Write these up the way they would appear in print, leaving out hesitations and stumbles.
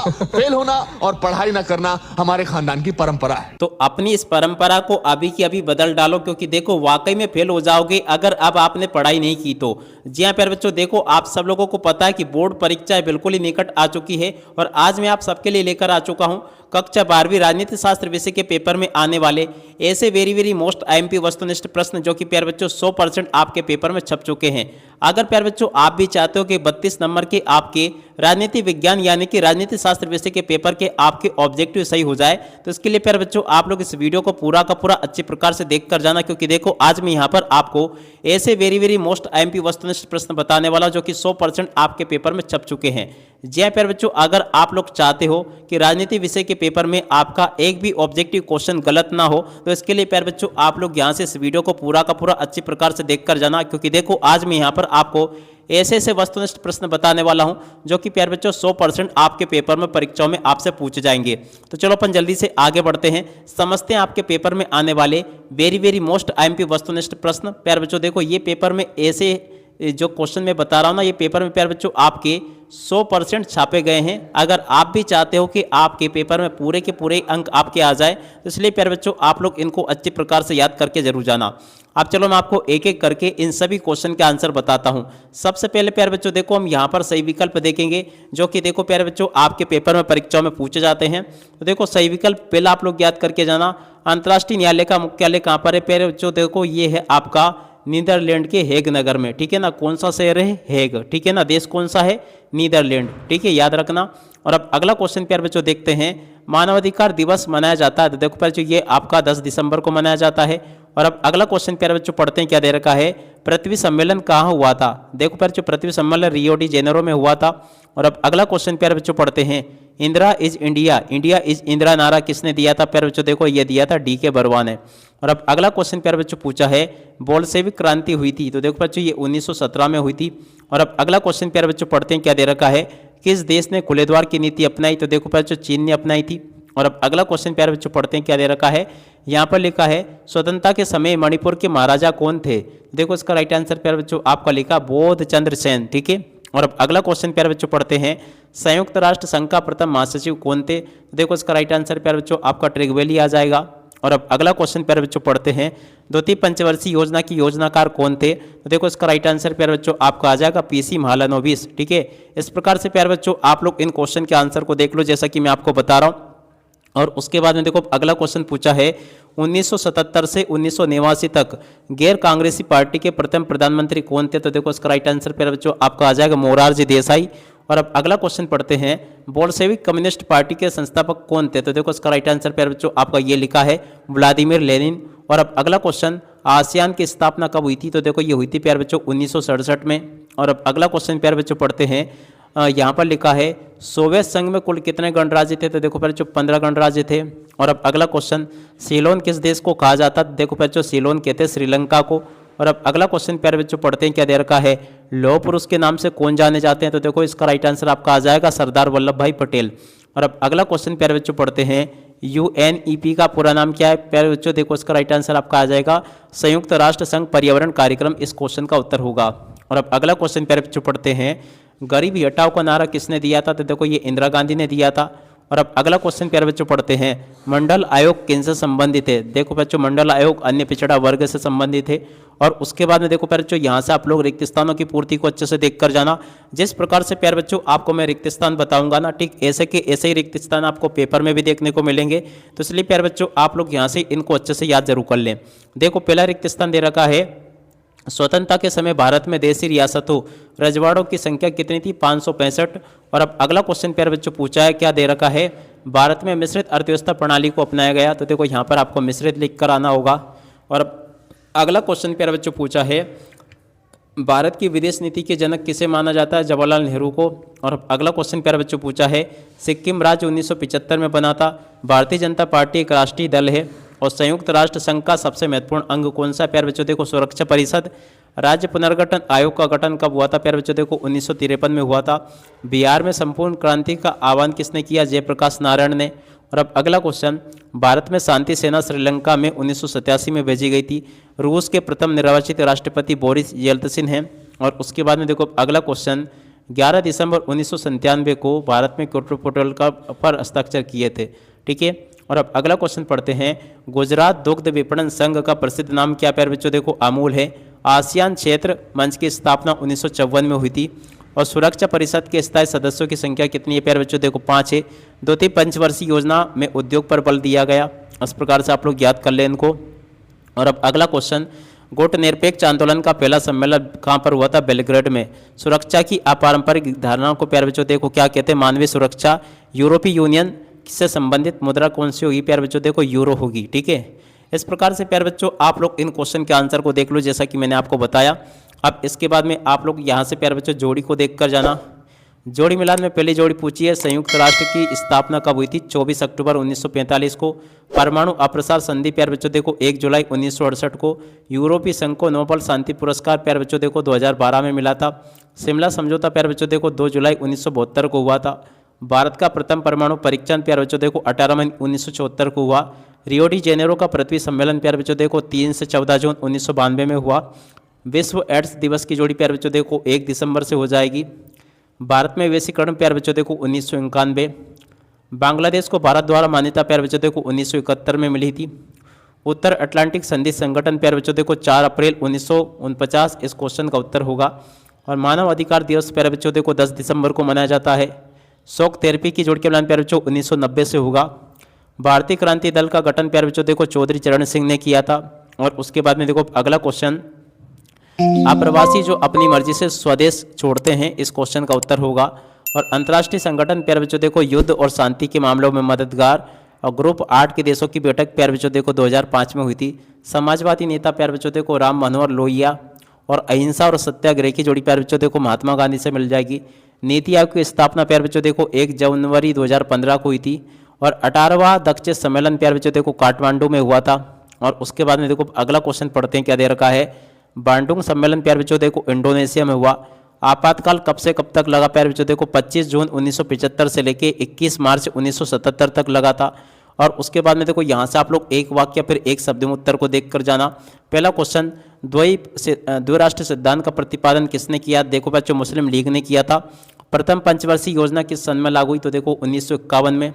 Fail होना और पढ़ाई ना करना हमारे खानदान की परंपरा है। तो अपनी इस परंपरा को अभी की अभी बदल डालो, क्योंकि देखो वाकई में फेल हो जाओगे अगर अब आपने पढ़ाई नहीं की तो। जी हाँ प्यारे बच्चों, देखो आप सब लोगों को पता है कि बोर्ड परीक्षाएं बिल्कुल ही निकट आ चुकी है और आज मैं आप सबके लिए लेकर आ चुका हूं कक्षा 12वीं राजनीति शास्त्र विषय के पेपर में आने वाले ऐसे वेरी वेरी मोस्ट आईएमपी वस्तुनिष्ठ प्रश्न जो कि प्यारे बच्चों 100% आपके पेपर में छप चुके हैं। अगर प्यारे बच्चों आप भी चाहते हो कि 32 नंबर के आपके राजनीति विज्ञान यानी कि राजनीति शास्त्र विषय के पेपर के आपके ऑब्जेक्टिव सही हो जाए, तो इसके लिए प्यारे बच्चों आप लोग इस वीडियो को पूरा का पूरा अच्छे प्रकार से देख कर जाना, क्योंकि देखो आज मैं यहाँ पर आपको ऐसे वेरी वेरी मोस्ट आईएमपी वस्तुनिष्ठ प्रश्न बताने वाला जो कि 100% आपके पेपर में छप चुके हैं। जी हाँ प्यारे बच्चों, अगर आप लोग चाहते हो कि राजनीति विषय के पेपर में आपका एक भी ऑब्जेक्टिव क्वेश्चन गलत ना हो, तो इसके लिए प्यारे बच्चों आप लोग यहाँ से इस वीडियो को पूरा का पूरा अच्छी प्रकार से देख कर जाना, क्योंकि देखो आज मैं यहाँ पर आपको ऐसे ऐसे वस्तुनिष्ठ प्रश्न बताने वाला हूं जो कि प्यारे बच्चों 100% आपके पेपर में परीक्षाओं में आपसे पूछे जाएंगे। तो चलो अपन जल्दी से आगे बढ़ते हैं, समझते हैं आपके पेपर में आने वाले वेरी वेरी मोस्ट आईएमपी वस्तुनिष्ठ प्रश्न। प्यारे बच्चों देखो ये पेपर में ऐसे जो क्वेश्चन मैं बता रहा हूं ना, ये पेपर में प्यारे बच्चों आपके 100% छापे गए हैं। अगर आप भी चाहते हो कि आपके पेपर में पूरे के पूरे अंक आपके आ जाए, तो इसलिए प्यारे बच्चों आप लोग इनको अच्छी प्रकार से याद करके जरूर जाना। अब चलो मैं आपको एक एक करके इन सभी क्वेश्चन के आंसर बताता हूं। सबसे पहले प्यारे बच्चों देखो हम यहां पर सही विकल्प देखेंगे जो कि देखो प्यारे बच्चों आपके पेपर में परीक्षाओं में पूछे जाते हैं। तो देखो सही विकल्प पहला आप लोग याद करके जाना, अंतर्राष्ट्रीय न्यायालय का मुख्यालय कहां पर है? प्यारे बच्चों देखो ये है आपका नीदरलैंड के हेग नगर में, ठीक है ना। कौन सा शहर है? हेग, ठीक है ना। देश कौन सा है? नीदरलैंड, ठीक है, याद रखना। और अब अगला क्वेश्चन प्यारे बच्चों देखते हैं, मानवाधिकार दिवस मनाया जाता है, तो देखो प्यारे बच्चों ये आपका 10 दिसंबर को मनाया जाता है। और अब अगला क्वेश्चन प्यारे बच्चों पढ़ते हैं, क्या दे रखा है? पृथ्वी सम्मेलन कहाँ हुआ था? देखो प्यारे बच्चों पृथ्वी सम्मेलन रियो डी जेनेरो में हुआ था। और अब अगला क्वेश्चन प्यारे बच्चों पढ़ते हैं, Indira is India, India is Indira नारा किसने दिया था? प्यारे बच्चों देखो ये दिया था डी.के. बरुआ ने। और अब अगला क्वेश्चन प्यारे बच्चों पूछा है, बोल्शेविक क्रांति हुई थी, तो देखो बच्चों ये 1917 में हुई थी। और अब अगला क्वेश्चन प्यारे बच्चों पढ़ते हैं, क्या दे रखा है? किस देश ने खुले द्वार की नीति अपनाई? तो देखो प्यारे बच्चों चीन ने अपनाई थी। और अब अगला क्वेश्चन प्यारे बच्चों पढ़ते हैं, क्या दे रखा है? यहाँ पर लिखा है स्वतंत्रता के समय मणिपुर के महाराजा कौन थे? देखो इसका राइट आंसर प्यारे बच्चों आपका लिखा बोध चंद्र सेन, ठीक है। और अब अगला क्वेश्चन प्यारे बच्चों पढ़ते हैं, संयुक्त राष्ट्र संघ का प्रथम महासचिव कौन थे? देखो इसका राइट आंसर प्यारे बच्चों आपका ट्रिगवेली आ जाएगा। और अब अगला क्वेश्चन प्यारे बच्चों पढ़ते हैं, द्वितीय पंचवर्षीय योजना की योजनाकार कौन थे? तो देखो इसका राइट आंसर प्यारे बच्चों आपका आ जाएगा पीसी महालनोबिस, ठीक है। इस प्रकार से प्यारे बच्चों आप लोग इन क्वेश्चन के आंसर को देख लो जैसा कि मैं आपको बता रहा हूँ। और उसके बाद में देखो अगला क्वेश्चन पूछा है, 1977 से 1989 तक गैर कांग्रेसी पार्टी के प्रथम प्रधानमंत्री कौन थे? तो देखो इसका राइट आंसर प्यारे बच्चों आपका आ जाएगा मोरारजी देसाई। और अब अगला क्वेश्चन पढ़ते हैं, बोल्शेविक कम्युनिस्ट पार्टी के संस्थापक कौन थे? तो देखो इसका राइट आंसर प्यारे बच्चों आपका ये लिखा है व्लादिमीर लेनिन। और अब अगला क्वेश्चन, आसियान की स्थापना कब हुई थी? तो देखो ये हुई थी प्यारे बच्चों 1967 में। और अब अगला क्वेश्चन प्यारे बच्चों पढ़ते हैं, यहाँ पर लिखा है सोवियत संघ में कुल कितने गणराज्य थे? तो देखो बच्चों 15 गणराज्य थे। और अब अगला क्वेश्चन, सीलोन किस देश को कहा जाता? देखो बच्चों सीलोन कहते हैं श्रीलंका को। और अब अगला क्वेश्चन प्यारे बच्चों पढ़ते हैं, क्या दे रखा है? लौह पुरुष के नाम से कौन जाने जाते हैं? तो देखो इसका राइट आंसर आपका आ जाएगा सरदार वल्लभ भाई पटेल। और अब अगला क्वेश्चन प्यारे बच्चों पढ़ते हैं, UNEP का पूरा नाम क्या है? प्यारे बच्चों देखो इसका राइट आंसर आपका आ जाएगा संयुक्त राष्ट्र संघ पर्यावरण कार्यक्रम, इस क्वेश्चन का उत्तर होगा। और अब अगला क्वेश्चन प्यारे बच्चों पढ़ते हैं, गरीबी हटाओ का नारा किसने दिया था? तो देखो ये इंदिरा गांधी ने दिया था। और अब अगला क्वेश्चन प्यारे बच्चों पढ़ते हैं, मंडल आयोग किनसे संबंधित है? देखो बच्चों मंडल आयोग अन्य पिछड़ा वर्ग से संबंधित है। और उसके बाद में देखो प्यारे बच्चों यहाँ से आप लोग रिक्त स्थानों की पूर्ति को अच्छे से देख कर जाना। जिस प्रकार से प्यारे बच्चों आपको मैं रिक्त स्थान बताऊंगा ना, ठीक ऐसे के ऐसे ही रिक्त स्थान आपको पेपर में भी देखने को मिलेंगे। तो इसलिए प्यारे बच्चों आप लोग यहाँ से इनको अच्छे से याद जरूर कर लें। देखो पहला रिक्त स्थान दे रखा है, स्वतंत्रता के समय भारत में देशी रियासतों रजवाड़ों की संख्या कितनी थी? 565। और अब अगला क्वेश्चन प्यारे बच्चों पूछा है, क्या दे रखा है? भारत में मिश्रित अर्थव्यवस्था प्रणाली को अपनाया गया, तो देखो यहाँ पर आपको मिश्रित लिख कर आना होगा। और अब अगला क्वेश्चन प्यारे बच्चों पूछा है, भारत की विदेश नीति के जनक किसे माना जाता है? जवाहरलाल नेहरू को। और अब अगला क्वेश्चन प्यारे बच्चों पूछा है, सिक्किम राज्य 1975 में बना था, भारतीय जनता पार्टी एक राष्ट्रीय दल है और संयुक्त राष्ट्र संघ का सबसे महत्वपूर्ण अंग कौन सा? प्यारे बच्चों देखो सुरक्षा परिषद। राज्य पुनर्गठन आयोग का गठन कब हुआ था? प्यारे बच्चों देखो 1953 में हुआ था। बिहार में संपूर्ण क्रांति का आह्वान किसने किया? जयप्रकाश नारायण ने। और अब अगला क्वेश्चन, भारत में शांति सेना श्रीलंका में 1987 में भेजी गई थी। रूस के प्रथम निर्वाचित राष्ट्रपति बोरिस येल्त्सिन हैं। और उसके बाद में देखो अगला क्वेश्चन, 11 दिसंबर 1997 को भारत में क्योटो प्रोटोकॉल का पर हस्ताक्षर किए थे। ठीक है, और अब अगला क्वेश्चन पढ़ते हैं। गुजरात दुग्ध विपणन संघ का प्रसिद्ध नाम क्या प्यारे बच्चों देखो अमूल है। आसियान क्षेत्र मंच की स्थापना 1954 में हुई थी। और सुरक्षा परिषद के स्थायी सदस्यों की संख्या कितनी है प्यारे बच्चों देखो 5 है। द्वितीय पंचवर्षीय योजना में उद्योग पर बल दिया गया। इस प्रकार से आप लोग याद कर लें इनको। और अब अगला क्वेश्चन, गुट निरपेक्ष आंदोलन का पहला सम्मेलन कहाँ पर हुआ था? बेलग्रेड में। सुरक्षा की अपारंपरिक धारणाओं को प्यारे बच्चों देखो क्या कहते हैं? मानवीय सुरक्षा। यूरोपीय यूनियन से संबंधित मुद्रा कौन सी होगी प्यारे बच्चों देखो? यूरो होगी। ठीक है, इस प्रकार से प्यारे बच्चों आप लोग इन क्वेश्चन के आंसर को देख लो जैसा कि मैंने आपको बताया। अब इसके बाद में आप लोग यहाँ से प्यारे बच्चों जोड़ी को देख कर जाना। जोड़ी मिलान में पहली जोड़ी पूछी है, संयुक्त राष्ट्र की स्थापना कब हुई थी? 24 अक्टूबर 1945 को। परमाणु अप्रसार संधि प्यारे बच्चों देखो 1 जुलाई 1968 को। यूरोपीय संघ को नोबेल शांति पुरस्कार प्यारे बच्चों देखो 2012 में मिला था। शिमला समझौता प्यारे बच्चों देखो 2 जुलाई 1972 को हुआ था। भारत का प्रथम परमाणु परीक्षण प्यारे बच्चों देखो 18 मई 1974 को हुआ। रियो डी जेनेरो का पृथ्वी सम्मेलन प्यारे बच्चों देखो 3 से 14 जून 1992 में हुआ। विश्व एड्स दिवस की जोड़ी प्यारे बच्चों देखो 1 दिसंबर से हो जाएगी। भारत में वैश्वीकरण प्यारे बच्चों देखो 1991। बांग्लादेश को भारत द्वारा मान्यता प्यारे बच्चों देखो 1971 में मिली थी। उत्तर अटलांटिक संधि संगठन प्यारे बच्चों देखो 4 अप्रैल 1949 इस क्वेश्चन का उत्तर होगा। और मानव अधिकार दिवस प्यारे बच्चों देखो 10 दिसंबर को मनाया जाता है। शॉक थेरेपी की जोड़ के मिलान प्यारे बच्चों 1990 से होगा। भारतीय क्रांति दल का गठन प्यारे बच्चों देखो चौधरी चरण सिंह ने किया था। और उसके बाद में देखो अगला क्वेश्चन, अप्रवासी जो अपनी मर्जी से स्वदेश छोड़ते हैं इस क्वेश्चन का उत्तर होगा। और अंतर्राष्ट्रीय संगठन प्यारे बच्चों देखो युद्ध और शांति के मामलों में मददगार। और ग्रुप 8 के देशों की बैठक प्यारे बच्चों देखो 2005 में हुई थी। समाजवादी नेता प्यारे बच्चों देखो राम मनोहर लोहिया। और अहिंसा और सत्याग्रह की जोड़ी प्यारे बच्चों देखो महात्मा गांधी से मिल जाएगी। नीति आयोग की स्थापना प्यारे बच्चों देखो 1 जनवरी 2015 को हुई थी। और 18वां दक्षिण सम्मेलन प्यारे बच्चों देखो काठमांडू में हुआ था। और उसके बाद में देखो अगला क्वेश्चन पढ़ते हैं क्या दे रखा है। बांडुंग सम्मेलन प्यारे बच्चों देखो इंडोनेशिया में हुआ। आपातकाल कब से कब तक लगा प्यारे बच्चों देखो 25 जून 1975 से लेके 21 मार्च 1977 तक लगा था। और उसके बाद में देखो यहाँ से आप लोग एक वाक्य फिर एक शब्द में उत्तर को देख कर जाना। पहला क्वेश्चन, द्विराष्ट्र सिद्धांत का प्रतिपादन किसने किया? देखो बच्चों मुस्लिम लीग ने किया था। प्रथम पंचवर्षीय योजना किस सन में लागू हुई? तो देखो 1951 में।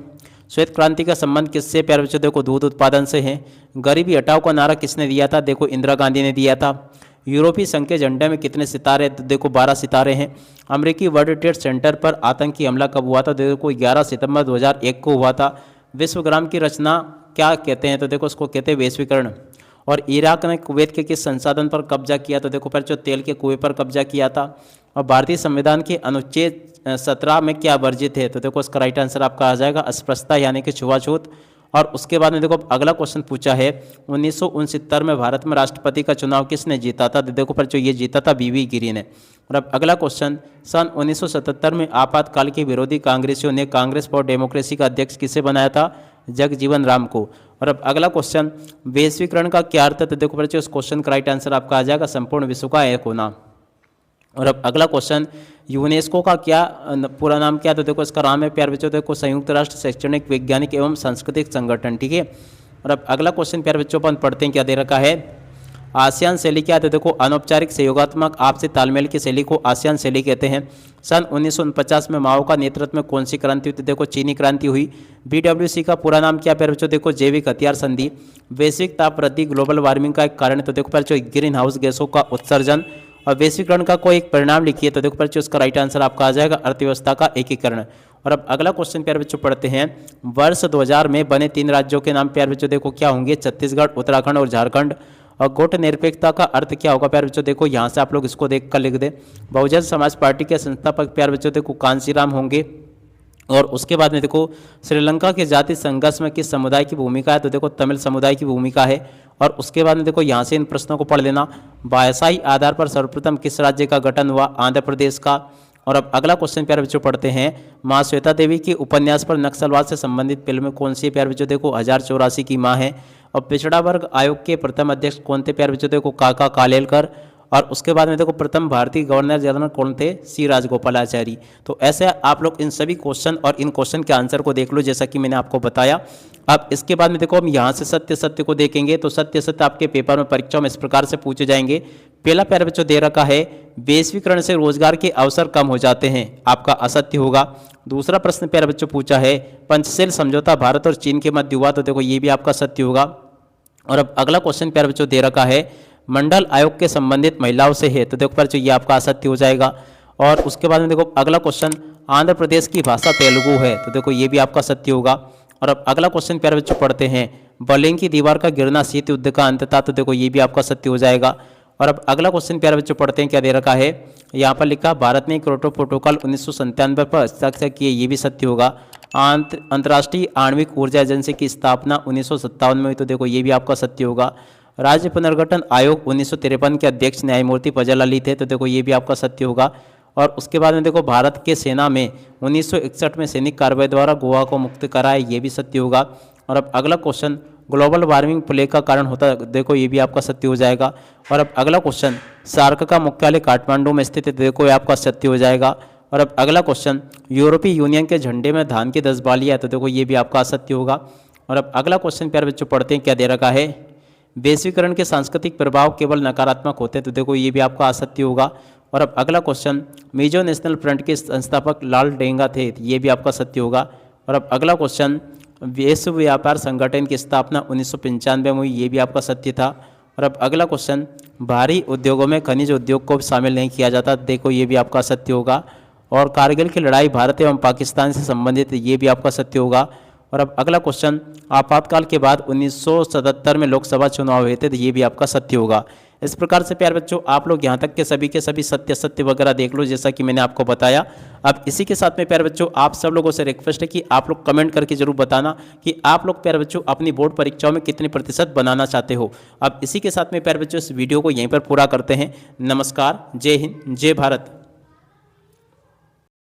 श्वेत क्रांति का संबंध किससे प्यारे बच्चों देखो दूध उत्पादन से है। गरीबी हटाओ का नारा किसने दिया था? देखो इंदिरा गांधी ने दिया था। यूरोपीय संघ के झंडे में कितने सितारे? तो देखो 12 सितारे हैं। अमेरिकी वर्ल्ड ट्रेड सेंटर पर आतंकी हमला कब हुआ था? देखो 11 सितंबर 2001 को हुआ था। विश्वग्राम की रचना क्या कहते हैं? तो देखो उसको कहते हैं वैश्वीकरण। और इराक ने कुवैत के किस संसाधन पर कब्जा किया? तो देखो फिर जो तेल के कुएं पर कब्जा किया था। और भारतीय संविधान के अनुच्छेद 17 में क्या वर्जित है? तो देखो इसका राइट आंसर आपका आ जाएगा अस्पृश्यता यानी कि छुआछूत। और उसके बाद में देखो अगला क्वेश्चन पूछा है 1969 में भारत में राष्ट्रपति का चुनाव किसने जीता था? तो देखो पर जो ये जीता था बीवी गिरी ने। और अब अगला क्वेश्चन, सन 1977 में आपातकाल के विरोधी कांग्रेसियों ने कांग्रेस फॉर डेमोक्रेसी का अध्यक्ष किसे बनाया था? जगजीवन राम को। और अब अगला क्वेश्चन, वैश्वीकरण का क्या अर्थ है? तो देखो बच्चों इस क्वेश्चन का राइट आंसर आपका आ जाएगा संपूर्ण विश्व का एक होना। और अब अगला क्वेश्चन, यूनेस्को का क्या पूरा नाम क्या है? तो देखो इसका नाम है प्यारे बच्चों देखो संयुक्त राष्ट्र शैक्षणिक वैज्ञानिक एवं सांस्कृतिक संगठन। ठीक है, और अब अगला क्वेश्चन प्यारे बच्चों अपन पढ़ते हैं क्या दे रखा है। आसियान शैली क्या है? तो देखो अनौपचारिक सहयोगात्मक आपसी तालमेल की शैली को आसियान शैली कहते हैं। सन 1949 में माओ का नेतृत्व में कौन सी क्रांति हुई? तो देखो चीनी क्रांति हुई। BWC का पूरा नाम क्या प्यारे बच्चों? देखो जैविक हथियार संधि। वैश्विक ताप वृद्धि ग्लोबल वार्मिंग का एक कारण है। तो देखो प्यारे बच्चों ग्रीन हाउस गैसों का उत्सर्जन। और वैश्वीकरण का कोई एक परिणाम लिखिए। तो देखो प्यारे बच्चों इसका राइट आंसर आपका आ जाएगा अर्थव्यवस्था का एकीकरण। और अब अगला क्वेश्चन प्यारे बच्चों पढ़ते हैं, वर्ष 2000 में बने 3 राज्यों के नाम प्यारे बच्चों देखो क्या होंगे? छत्तीसगढ़, उत्तराखंड और झारखंड। और गुट निरपेक्षता का अर्थ क्या होगा प्यारे बच्चों? देखो यहाँ से आप लोग इसको देख कर लिख दे। बहुजन समाज पार्टी के संस्थापक प्यारे बच्चों देखो कांसीराम होंगे। और उसके बाद में देखो श्रीलंका के जाति संघर्ष में किस समुदाय की भूमिका है? तो देखो तमिल समुदाय की भूमिका है। और उसके बाद में देखो यहाँ से इन प्रश्नों को पढ़ लेना। भाषाई आधार पर सर्वप्रथम किस राज्य का गठन हुआ? आंध्र प्रदेश का। और अब अगला क्वेश्चन प्यारे बच्चों पढ़ते हैं, माँ श्वेता देवी के उपन्यास पर नक्सलवाद से संबंधित फिल्म कौन सी है? प्यारे बच्चों देखो 1084 की माँ है। और पिछड़ा वर्ग आयोग के प्रथम अध्यक्ष कौन थे? प्यारे बच्चों देखो काका कालेलकर। और उसके बाद में देखो प्रथम भारतीय गवर्नर जनरल कौन थे, सी राजगोपालाचारी। तो ऐसे आप लोग इन सभी क्वेश्चन और इन क्वेश्चन के आंसर को देख लो जैसा कि मैंने आपको बताया। अब इसके बाद में देखो हम यहाँ से सत्य सत्य को देखेंगे। तो सत्य सत्य आपके पेपर में परीक्षा में इस प्रकार से पूछे जाएंगे। पहला प्यारे बच्चों दे रखा है, वैश्वीकरण से रोजगार के अवसर कम हो जाते हैं, आपका असत्य होगा। दूसरा प्रश्न प्यारे बच्चों पूछा है, पंचशील समझौता भारत और चीन के मध्य हुआ, तो देखो ये भी आपका सत्य होगा। और अब अगला क्वेश्चन प्यारे बच्चों दे रखा है, मंडल आयोग के संबंधित महिलाओं से है, तो देखो प्यारे बच्चों ये आपका असत्य हो जाएगा। और उसके बाद में देखो अगला क्वेश्चन, आंध्र प्रदेश की भाषा तेलुगु है, तो देखो ये भी आपका सत्य होगा। और अब अगला क्वेश्चन प्यारे बच्चों पढ़ते हैं, बर्लिन की दीवार का गिरना शीत युद्ध का अंत था, तो देखो ये भी आपका सत्य हो जाएगा। और अब अगला क्वेश्चन प्यारे बच्चों पढ़ते हैं, क्या दे रखा है, यहाँ पर लिखा भारत ने क्योटो प्रोटोकॉल 1997 पर हस्ताक्षर किए, ये भी सत्य होगा। अंतर्राष्ट्रीय आणविक ऊर्जा एजेंसी की स्थापना 1957 में हुई, तो देखो ये भी आपका सत्य होगा। राज्य पुनर्गठन आयोग 1953 के अध्यक्ष न्यायमूर्ति फजल अली थे, तो देखो ये भी आपका सत्य होगा। और उसके बाद में देखो भारत के सेना में 1961 में सैनिक कार्रवाई द्वारा गोवा को मुक्त कराया, ये भी सत्य होगा। और अब अगला क्वेश्चन, ग्लोबल वार्मिंग प्लेग का कारण होता है, देखो ये भी आपका सत्य हो जाएगा। और अब अगला क्वेश्चन, सार्क का मुख्यालय काठमांडू में स्थित है, देखो ये आपका सत्य हो जाएगा। और अब अगला क्वेश्चन, यूरोपीय यूनियन के झंडे में धान की 10 बालियाँ, तो देखो ये भी आपका असत्य होगा। और अब अगला क्वेश्चन प्यारे बच्चों पढ़ते हैं, क्या दे रखा है, वैश्वीकरण के सांस्कृतिक प्रभाव केवल नकारात्मक होते हैं, तो देखो ये भी आपका असत्य होगा। और अब अगला क्वेश्चन, मिजो नेशनल फ्रंट के संस्थापक लाल डेंगा थे, ये भी आपका सत्य होगा। और अब अगला क्वेश्चन, विश्व व्यापार संगठन की स्थापना 1995 में हुई, ये भी आपका सत्य था। और अब अगला क्वेश्चन, भारी उद्योगों में खनिज उद्योग को शामिल नहीं किया जाता, देखो ये भी आपका सत्य होगा। और कारगिल की लड़ाई भारत एवं पाकिस्तान से संबंधित, ये भी आपका सत्य होगा। और अब अगला क्वेश्चन, आपातकाल के बाद 1977 में लोकसभा चुनाव हुए थे, तो ये भी आपका सत्य होगा। इस प्रकार से प्यारे बच्चों आप लोग यहाँ तक के सभी सत्य सत्य वगैरह देख लो जैसा कि मैंने आपको बताया। अब इसी के साथ में प्यारे बच्चों आप सब लोगों से रिक्वेस्ट है कि आप लोग कमेंट करके जरूर बताना कि आप लोग प्यारे बच्चों अपनी बोर्ड परीक्षाओं में कितने प्रतिशत बनाना चाहते हो। अब इसी के साथ में प्यारे बच्चों इस वीडियो को यहीं पर पूरा करते हैं। नमस्कार, जय हिंद, जय भारत।